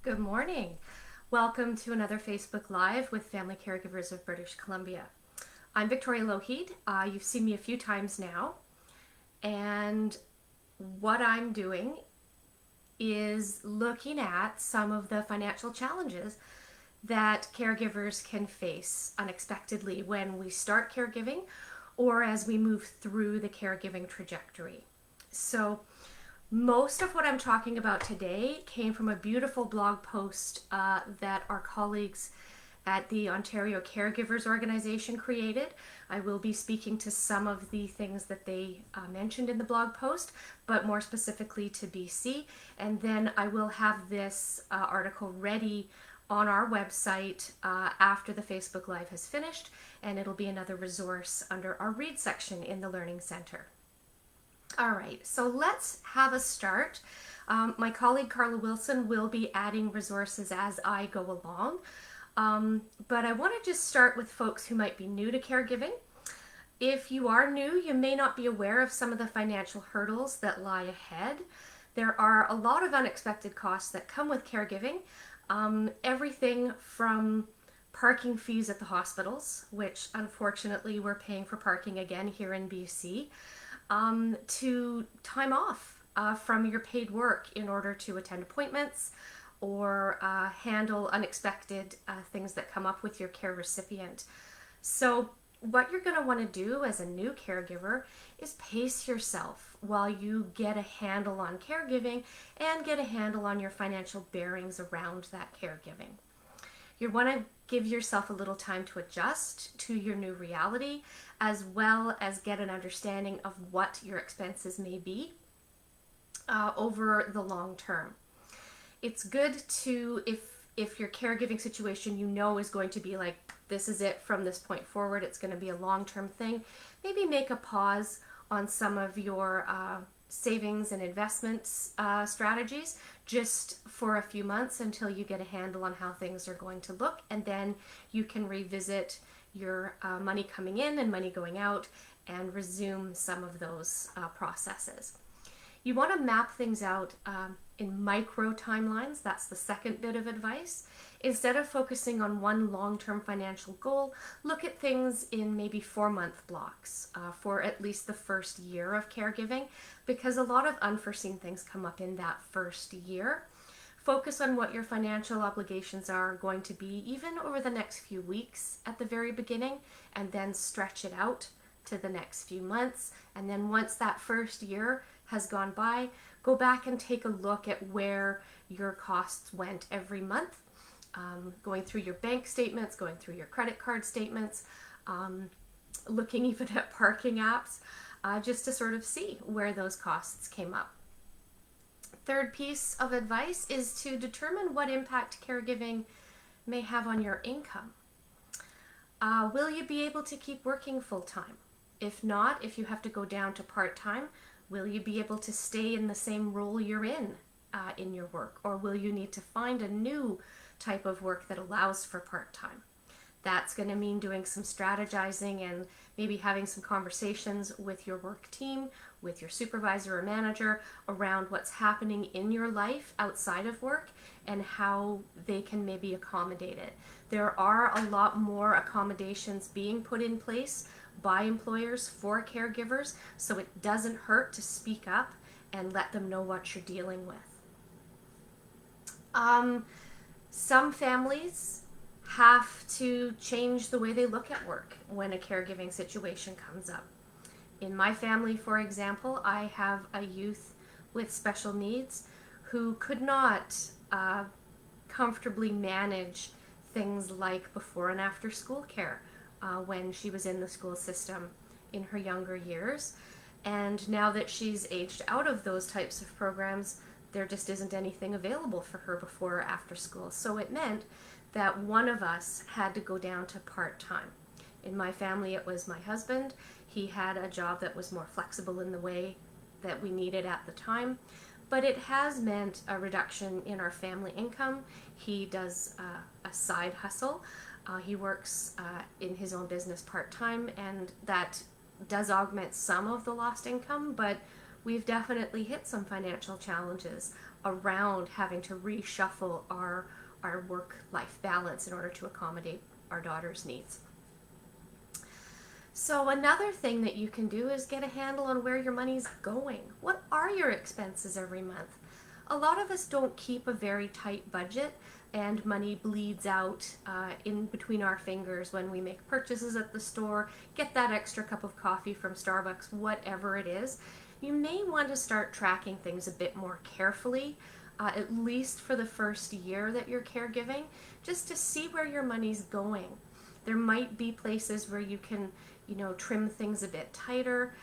Good morning. Welcome to another Facebook Live with Family Caregivers of British Columbia. I'm Victoria Lougheed. You've seen me a few times now, and what I'm doing is looking at some of the financial challenges that caregivers can face unexpectedly when we start caregiving or as we move through the caregiving trajectory. So, most of what I'm talking about today came from a beautiful blog post that our colleagues at the Ontario Caregivers organization created. I will be speaking to some of the things that they mentioned in the blog post, but more specifically to BC. And then I will have this article ready on our website after the Facebook Live has finished, and it'll be another resource under our Read section in the Learning Center. All right, so let's have a start. My colleague Carla Wilson will be adding resources as I go along. But I want to just start with folks who might be new to caregiving. If you are new, you may not be aware of some of the financial hurdles that lie ahead. There are a lot of unexpected costs that come with caregiving. Everything from parking fees at the hospitals, which unfortunately we're paying for parking again here in BC, to time off from your paid work in order to attend appointments or handle unexpected things that come up with your care recipient. So what you're going to want to do as a new caregiver is pace yourself while you get a handle on caregiving and get a handle on your financial bearings around that caregiving. You want to give yourself a little time to adjust to your new reality, as well as get an understanding of what your expenses may be over the long term. It's good to, if your caregiving situation you know is going to be like, this is it from this point forward, it's going to be a long-term thing, maybe make a pause on some of your savings and investments strategies just for a few months until you get a handle on how things are going to look, and then you can revisit your money coming in and money going out and resume some of those processes. You want to map things out in micro timelines. That's the second bit of advice. Instead of focusing on one long-term financial goal, look at things in maybe 4-month blocks for at least the first year of caregiving, because a lot of unforeseen things come up in that first year. Focus on what your financial obligations are going to be even over the next few weeks at the very beginning, and then stretch it out to the next few months. And then once that first year has gone by, go back and take a look at where your costs went every month, going through your bank statements, going through your credit card statements, looking even at parking apps, just to sort of see where those costs came up. Third piece of advice is to determine what impact caregiving may have on your income. Will you be able to keep working full-time? If not, if you have to go down to part-time, will you be able to stay in the same role you're in your work? Or will you need to find a new type of work that allows for part-time? That's going to mean doing some strategizing and maybe having some conversations with your work team, with your supervisor or manager around what's happening in your life outside of work and how they can maybe accommodate it. There are a lot more accommodations being put in place by employers for caregivers, so it doesn't hurt to speak up and let them know what you're dealing with. Some families have to change the way they look at work when a caregiving situation comes up. In my family, for example, I have a youth with special needs who could not comfortably manage things like before and after school care when she was in the school system in her younger years. And now that she's aged out of those types of programs, there just isn't anything available for her before or after school. So it meant that one of us had to go down to part-time. In my family, it was my husband. He had a job that was more flexible in the way that we needed at the time, but it has meant a reduction in our family income. He does a side hustle. He works in his own business part-time, and that does augment some of the lost income, but we've definitely hit some financial challenges around having to reshuffle our work-life balance in order to accommodate our daughter's needs. So another thing that you can do is get a handle on where your money's going. What are your expenses every month? A lot of us don't keep a very tight budget, and money bleeds out in between our fingers when we make purchases at the store, get that extra cup of coffee from Starbucks, whatever it is. You may want to start tracking things a bit more carefully, at least for the first year that you're caregiving, just to see where your money's going. There might be places where you can, trim things a bit tighter,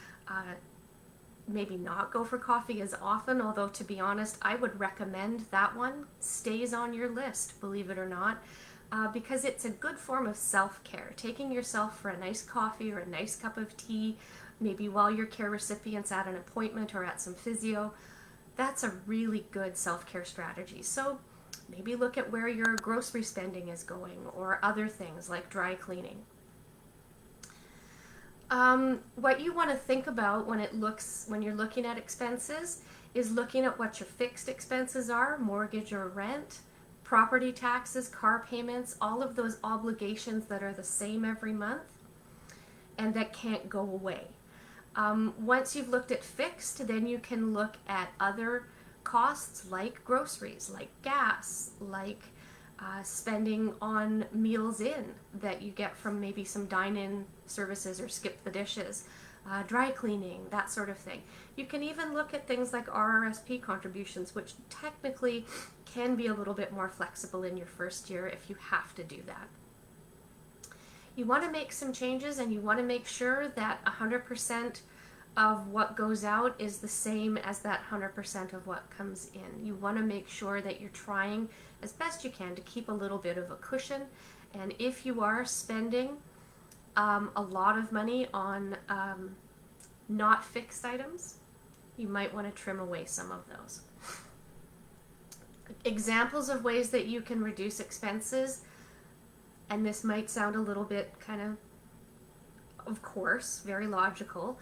maybe not go for coffee as often, although to be honest, I would recommend that one stays on your list, believe it or not, because it's a good form of self-care. Taking yourself for a nice coffee or a nice cup of tea, maybe while your care recipient's at an appointment or at some physio, that's a really good self-care strategy. So maybe look at where your grocery spending is going, or other things like dry cleaning. What you want to think about when you're looking at expenses is looking at what your fixed expenses are, mortgage or rent, property taxes, car payments, all of those obligations that are the same every month and that can't go away. Once you've looked at fixed, then you can look at other costs like groceries, like gas, like spending on meals in that you get from maybe some dine-in services or skip the dishes, dry cleaning, that sort of thing. You can even look at things like RRSP contributions, which technically can be a little bit more flexible in your first year if you have to do that. You want to make some changes, and you want to make sure that 100% of what goes out is the same as that 100% of what comes in. You want to make sure that you're trying as best you can to keep a little bit of a cushion, and if you are spending a lot of money on not fixed items, you might want to trim away some of those. Examples of ways that you can reduce expenses, and this might sound a little bit of course, very logical.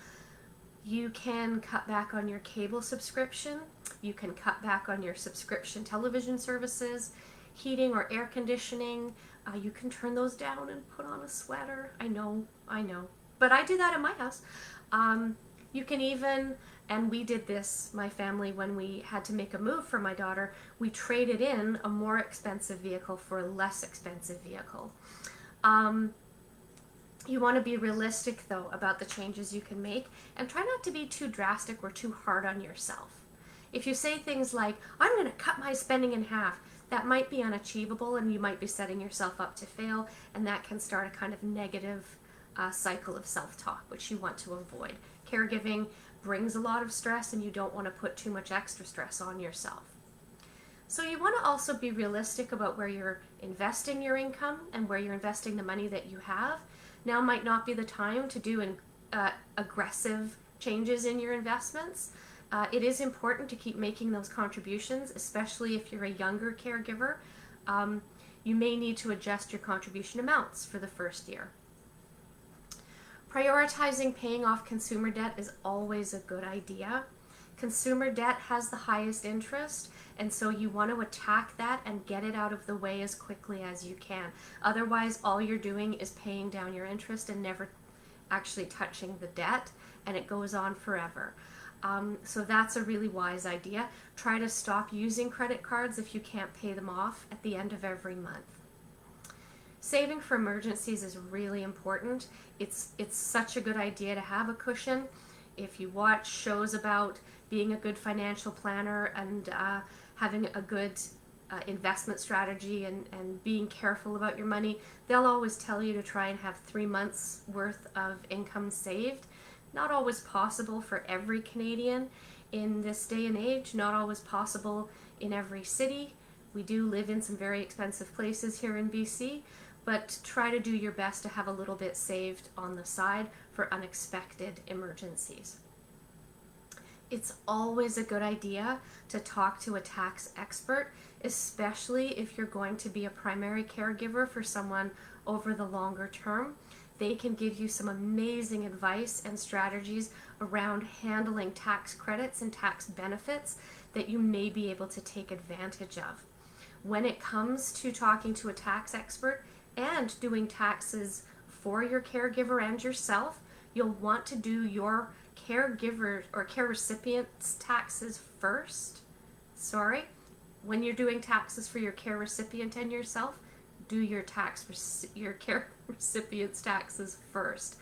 You can cut back on your cable subscription. You can cut back on your subscription television services, heating or air conditioning. You can turn those down and put on a sweater. I know. But I do that in my house. You can even, and we did this, my family, when we had to make a move for my daughter, we traded in a more expensive vehicle for a less expensive vehicle. You want to be realistic, though, about the changes you can make, and try not to be too drastic or too hard on yourself. If you say things like, I'm going to cut my spending in half, that might be unachievable, and you might be setting yourself up to fail, and that can start a kind of negative cycle of self-talk, which you want to avoid. Caregiving brings a lot of stress, and you don't want to put too much extra stress on yourself. So you want to also be realistic about where you're investing your income and where you're investing the money that you have. Now might not be the time to do aggressive changes in your investments. It is important to keep making those contributions, especially if you're a younger caregiver. You may need to adjust your contribution amounts for the first year. Prioritizing paying off consumer debt is always a good idea. Consumer debt has the highest interest, and so you want to attack that and get it out of the way as quickly as you can. Otherwise, all you're doing is paying down your interest and never actually touching the debt, and it goes on forever. So that's a really wise idea. Try to stop using credit cards if you can't pay them off at the end of every month. Saving for emergencies is really important. It's such a good idea to have a cushion. If you watch shows about being a good financial planner and having a good investment strategy and being careful about your money, they'll always tell you to try and have 3 months worth of income saved. Not always possible for every Canadian in this day and age, not always possible in every city. We do live in some very expensive places here in BC, but try to do your best to have a little bit saved on the side for unexpected emergencies. It's always a good idea to talk to a tax expert, especially if you're going to be a primary caregiver for someone over the longer term. They can give you some amazing advice and strategies around handling tax credits and tax benefits that you may be able to take advantage of. When it comes to talking to a tax expert and doing taxes for your caregiver and yourself, you'll want to do your caregiver or care recipient's taxes first. When you're doing taxes for your care recipient and yourself, do your care recipient's taxes first.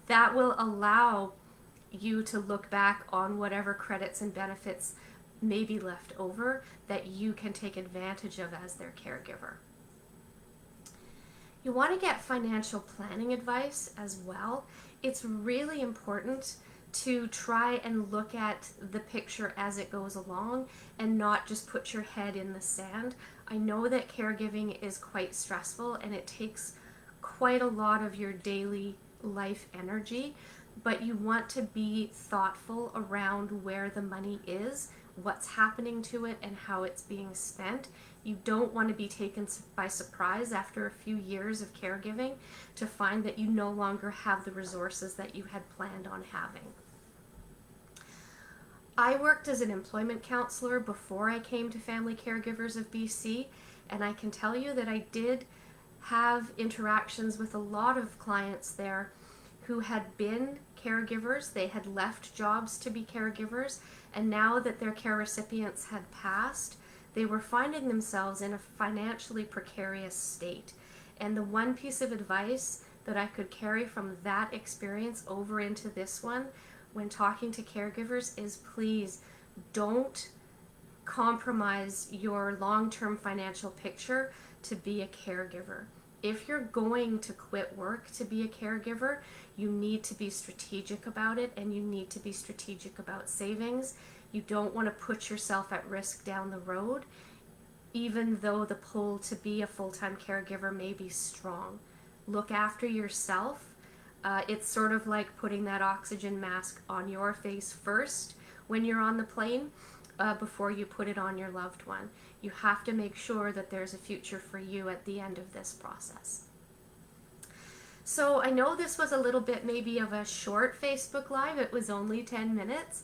That will allow you to look back on whatever credits and benefits may be left over that you can take advantage of as their caregiver. You want to get financial planning advice as well. It's really important to try and look at the picture as it goes along and not just put your head in the sand. I know that caregiving is quite stressful and it takes quite a lot of your daily life energy, but you want to be thoughtful around where the money is, what's happening to it, and how it's being spent. You don't want to be taken by surprise after a few years of caregiving to find that you no longer have the resources that you had planned on having. I worked as an employment counselor before I came to Family Caregivers of BC, and I can tell you that I did have interactions with a lot of clients there who had been caregivers. They had left jobs to be caregivers, and now that their care recipients had passed, they were finding themselves in a financially precarious state. And the one piece of advice that I could carry from that experience over into this one when talking to caregivers is, please don't compromise your long-term financial picture to be a caregiver. If you're going to quit work to be a caregiver, you need to be strategic about it, and you need to be strategic about savings. You don't want to put yourself at risk down the road, even though the pull to be a full-time caregiver may be strong. Look after yourself. It's sort of like putting that oxygen mask on your face first when you're on the plane before you put it on your loved one. You have to make sure that there's a future for you at the end of this process. So I know this was a little bit maybe of a short Facebook Live. It was only 10 minutes,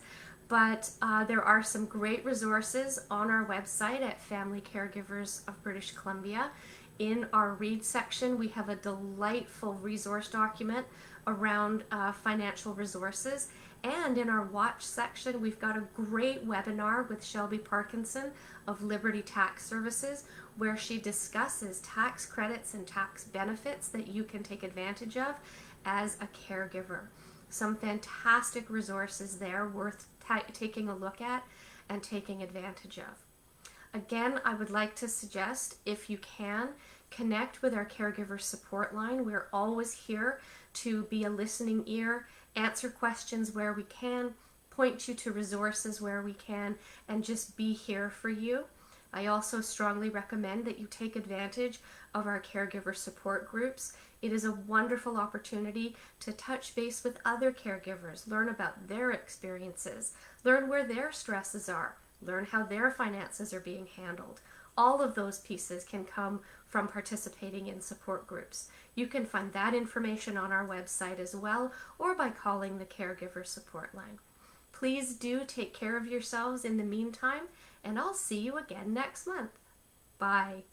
but there are some great resources on our website at Family Caregivers of British Columbia. In our Read section, we have a delightful resource document around financial resources. And in our Watch section, we've got a great webinar with Shelby Parkinson of Liberty Tax Services, where she discusses tax credits and tax benefits that you can take advantage of as a caregiver. Some fantastic resources there worth taking a look at and taking advantage of. Again, I would like to suggest, if you can, connect with our caregiver support line. We're always here to be a listening ear, answer questions where we can, point you to resources where we can, and just be here for you. I also strongly recommend that you take advantage of our caregiver support groups. It is a wonderful opportunity to touch base with other caregivers, learn about their experiences, learn where their stresses are, learn how their finances are being handled. All of those pieces can come from participating in support groups. You can find that information on our website as well, or by calling the caregiver support line. Please do take care of yourselves in the meantime, and I'll see you again next month. Bye.